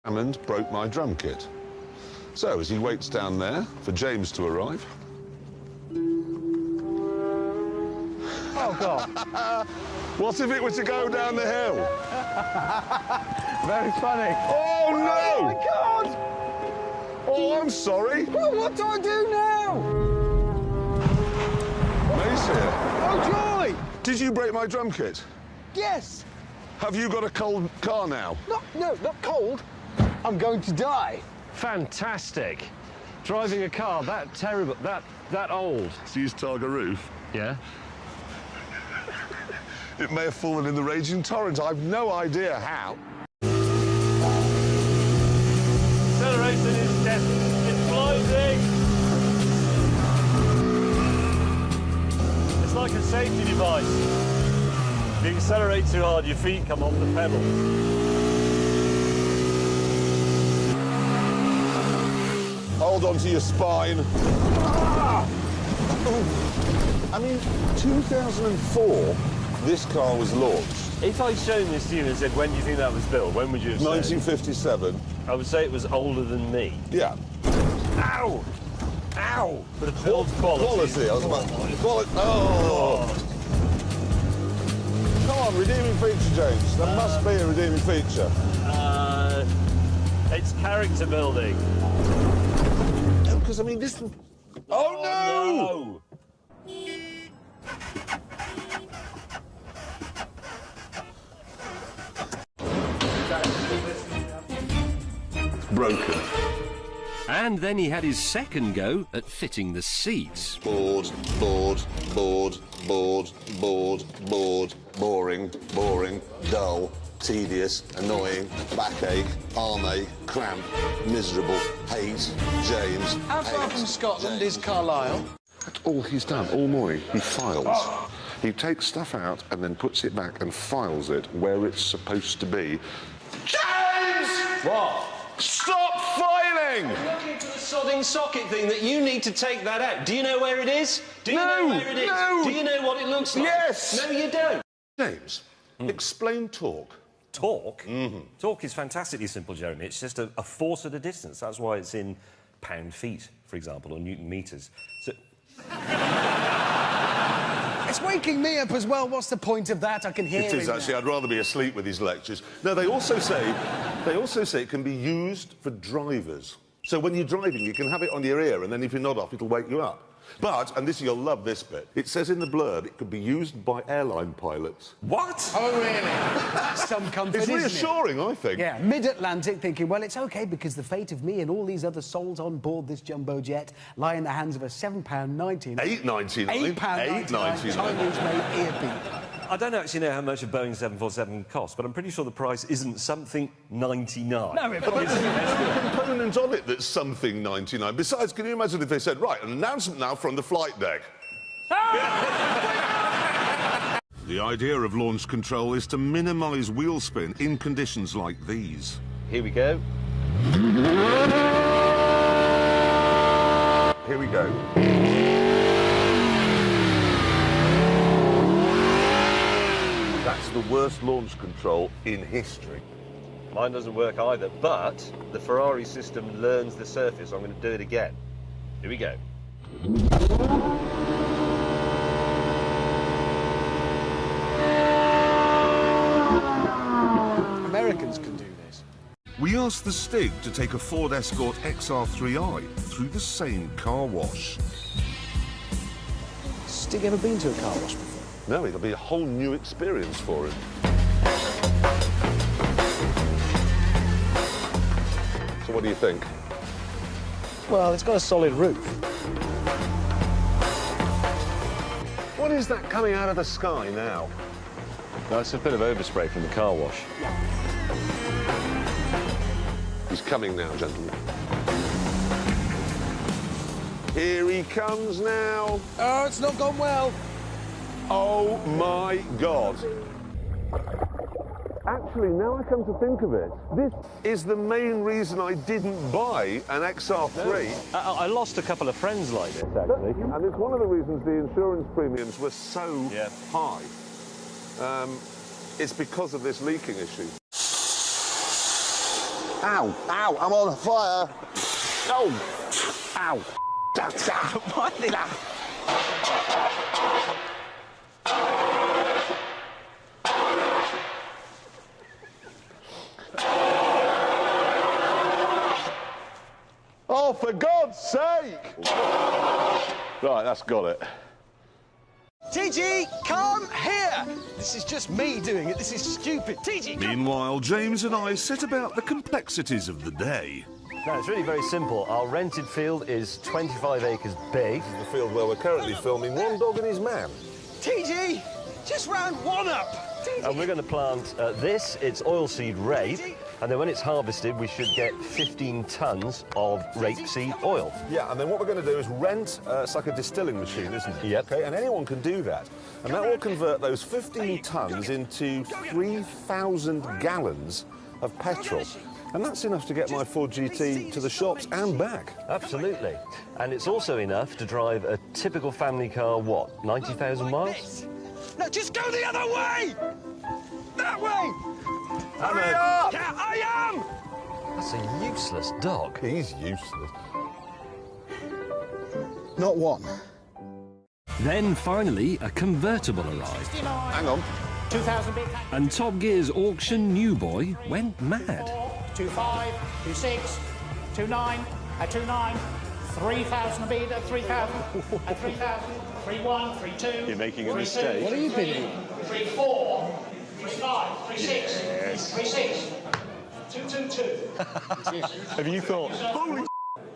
R.Hammond broke my drum kit. So, as he waits down there for James to arrive... Oh, God. What if it were to go down the hill? Very funny. Oh, no! Oh, my God! Oh, I'm sorry. Well, what do I do now? May's here. Oh, joy! Did you break my drum kit? Yes. Have you got a cold car now? No, not cold. I'm going to die. Fantastic. Driving a car that terrible, that old. So use Targa roof? Yeah? It may have fallen in the raging torrent. I've no idea how. Acceleration is death. It's blinding. It's like a safety device. If you accelerate too hard, your feet come off the pedal. Hold on to your spine. Ah! I mean, 2004, this car was launched. If I'd shown this to you and said, when do you think that was built, when would you have said? 1957. I would say it was older than me. Yeah. Ow! Ow! But the build quality. Quality, I was about... Quality. Oh! Come on, redeeming feature, James. There must be a redeeming feature. It's character building. Because, I mean, this... Oh, no! Broken. And then he had his second go at fitting the seats. Bored, bored, bored, bored, bored, bored, boring, boring, dull, tedious, annoying, backache, arm ache, cramp, miserable, hate, James. How far from Scotland is Carlisle? That's all he's done all morning. He files. He takes stuff out and then puts it back and files it where it's supposed to be. James! What? Stop filing! I'm looking for the sodding socket thing that you need to take that out. Do you know where it is? Do you know where it is? No! Do you know what it looks like? Yes! No, you don't. James, explain torque. Torque? Torque is fantastically simple, Jeremy. It's just a force at a distance. That's why it's in pound-feet, for example, or Newton-meters. So... It's waking me up as well. What's the point of that? I can hear It is, him actually. now. I'd rather be asleep with these lectures. No, they also say it can be used for drivers. So when you're driving, you can have it on your ear, and then if you nod off, it'll wake you up. But, and you'll love this bit, it says in the blurb it could be used by airline pilots. What? Oh, really? That's some comfort, It's isn't reassuring, I think. Yeah, mid-Atlantic thinking, well, it's OK because the fate of me and all these other souls on board this jumbo jet lie in the hands of a £7.99... £8.99. £8.99 Chinese-made earbeat. I don't actually know how much a Boeing 747 costs, but I'm pretty sure the price isn't something 99. No, it But there's a component on it that's something 99. Besides, can you imagine if they said, right, an announcement now from the flight deck. The idea of launch control is to minimise wheel spin in conditions like these. Here we go. Here we go. That's the worst launch control in history. Mine doesn't work either, but the Ferrari system learns the surface. I'm going to do it again. Here we go. Americans can do this. We asked the Stig to take a Ford Escort XR3i through the same car wash. Stig ever been to a car wash before? No, it'll be a whole new experience for him. So what do you think? Well, it's got a solid roof. What is that coming out of the sky now? That's a bit of overspray from the car wash. He's coming now, gentlemen. Here he comes now. Oh, it's not gone well. Oh, my God. Actually, now I come to think of it, this is the main reason I didn't buy an XR3. I lost a couple of friends like this, actually. And it's one of the reasons the insurance premiums were so high. It's because of this leaking issue. Ow, ow, I'm on fire. Oh, ow. Why did that? Oh, for God's sake! Right, that's got it. TG, come here! This is just me doing it. This is stupid. TG, come... Meanwhile, James and I set about the complexities of the day. No, it's really very simple. Our rented field is 25 acres big. This is the field where we're currently filming One Dog and His Man. TG, just round one up. TG. And we're going to plant this. It's oilseed rape. And then when it's harvested, we should get 15 tonnes of rapeseed oil. Yeah, and then what we're going to do is rent, it's like a distilling machine, isn't it? Yep. Okay, and anyone can do that. And that will convert those 15 tonnes into 3,000 gallons of petrol. And that's enough to get my Ford GT to the shops and back. Absolutely. And it's also enough to drive a typical family car, what, 90,000 miles? No, just go the other way! That way! Hurry up! Yeah, I am! That's a useless dog. He's useless. Not one. Then finally, a convertible arrived. Hang on. 2,000 big. And Top Gear's auction new boy went mad. 25, 26, 29, 29, 3,000 a bid at 3,000, at 3,000, 31, 32. You're making a mistake. What are you bidding? 34, 35, 36, 36, 222. Have you thought? Holy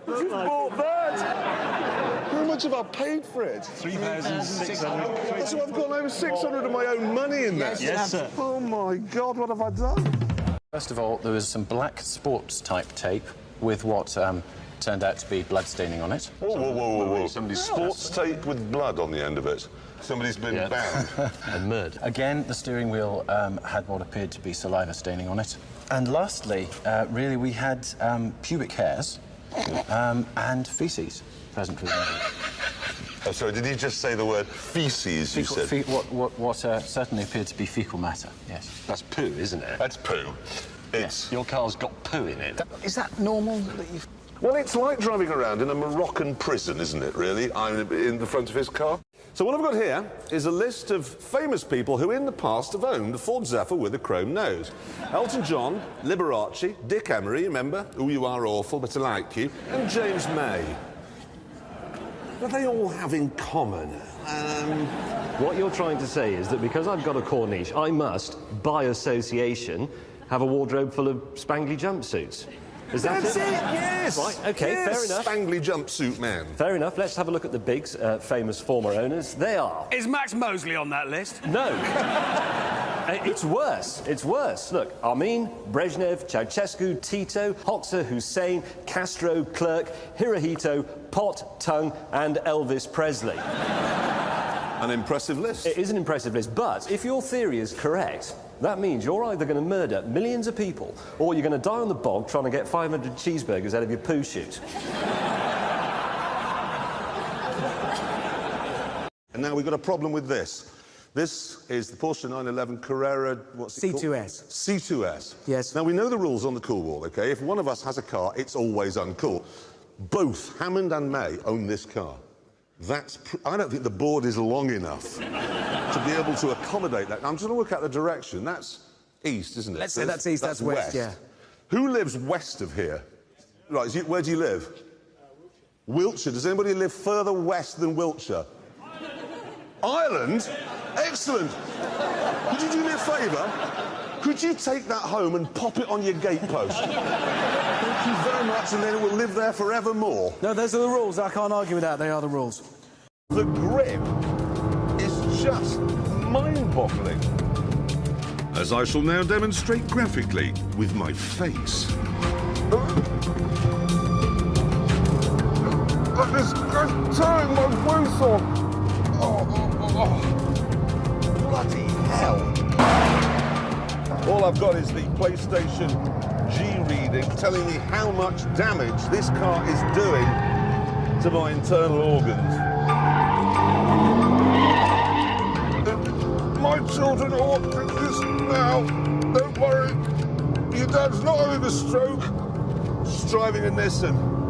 you bought that! How much have I paid for it? 3,600. So I've got over 600 of my own money in there. Yes, sir. Oh my God, what have I done? First of all, there was some black sports-type tape with what turned out to be blood staining on it. Whoa, whoa, whoa, whoa, whoa. Somebody's sports tape with blood on the end of it. Somebody's been bound. And murdered. Again, the steering wheel had what appeared to be saliva staining on it. And lastly, really, we had pubic hairs and faeces present within it. Oh, sorry, did you just say the word feces, you said? What certainly appeared to be fecal matter, yes. That's poo, isn't it? That's poo. It's... Your car's got poo in it. Is that normal that you've... Well, it's like driving around in a Moroccan prison, isn't it, really? I'm in the front of his car. So what I've got here is a list of famous people who in the past have owned a Ford Zephyr with a chrome nose. Elton John, Liberace, Dick Emery, remember? Who You Are Awful, But I Like You, and J.May. What do they all have in common? What you're trying to say is that because I've got a Corniche, I must, by association, have a wardrobe full of spangly jumpsuits. Is that That's it, yes! Right, OK, yes, fair enough. Spangly jumpsuit man. Fair enough. Let's have a look at the Bigs, famous former owners. They are... Is Max Mosley on that list? No. It's worse. It's worse. Look, Armin, Brezhnev, Ceausescu, Tito, Hoxha, Hussein, Castro, Clerk, Hirohito, Pot, Tung, and Elvis Presley. An impressive list. It is an impressive list, but if your theory is correct, that means you're either going to murder millions of people or you're going to die on the bog trying to get 500 cheeseburgers out of your poo chute. And now we've got a problem with this. This is the Porsche 911 Carrera, what's it called? C2S. C2S. Yes. Now, we know the rules on the cool wall, OK? If one of us has a car, it's always uncool. Both Hammond and May own this car. I don't think the board is long enough to be able to accommodate that. I'm just going to work out the direction. That's east, isn't it? Let's say that's east, that's west, yeah. Who lives west of here? Right, where do you live? Wiltshire. Does anybody live further west than Wiltshire? Ireland? Excellent. Could you do me a favour? Could you take that home and pop it on your gatepost? Thank you very much, and then it will live there forevermore. No, those are the rules. I can't argue with that. They are the rules. The grip is just mind-boggling. As I shall now demonstrate graphically with my face. It's tearing my face off. Bloody hell. All I've got is the PlayStation G reading telling me how much damage this car is doing to my internal organs. My children are watching this now. Don't worry. Your dad's not having a stroke. driving in this and